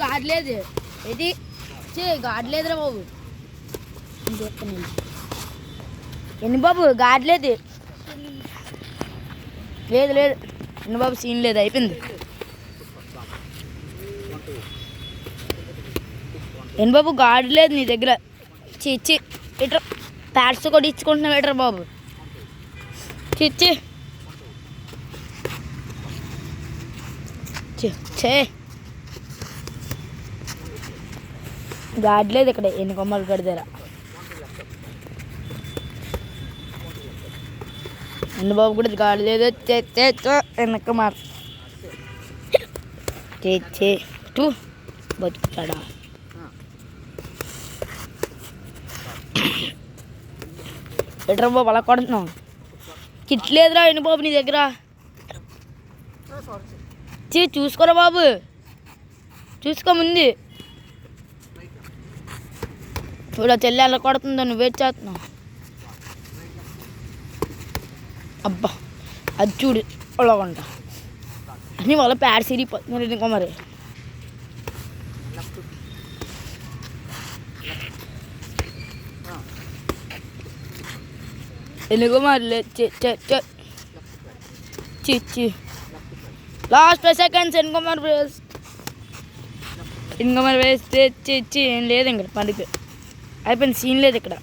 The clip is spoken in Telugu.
గాడలేదు ఏంటి గాడలేదురా బాబు ఎన్ని బాబు గాడలేదు లేదు లేదు ఎన్ని బాబు సీన్ లేదు అయిపోయింది ఎన్ని బాబు గాడలేదు నీ దగ్గర చిచ్చి ఇట్రా ప్యాడ్స్ కూడా ఇచ్చుకుంటున్నావు ఎట్రా బాబు చిచ్చి చే గాడలేదు ఇక్కడ ఎన్ని కొమ్మలు కడతారా ఎన్ని బాబు కూడా గాడలేదు వెనక మాట టూ బతుకుతాడా ఎట్రా బాబు అలా కొడుతున్నావు కిట్లేదురా ఎన్ని బాబు నీ దగ్గర చూసుకోరా బాబు చూసుకో ముందు చూడ చెల్లి అలా కొడుతుందో నువ్వు వెయిట్ చేస్తున్నావు అబ్బా అది చూడు అలాగంట అని వాళ్ళ ప్యాడ్ సిరిగిపోతున్నారు ఇంకో మరి ఎందుకో మరి చి లాస్ట్ 5 seconds ఇన్కమర్ వేస్తే ఏం లేదు ఇక్కడ పనికి అయిపోయింది సీన్ లేదు ఇక్కడ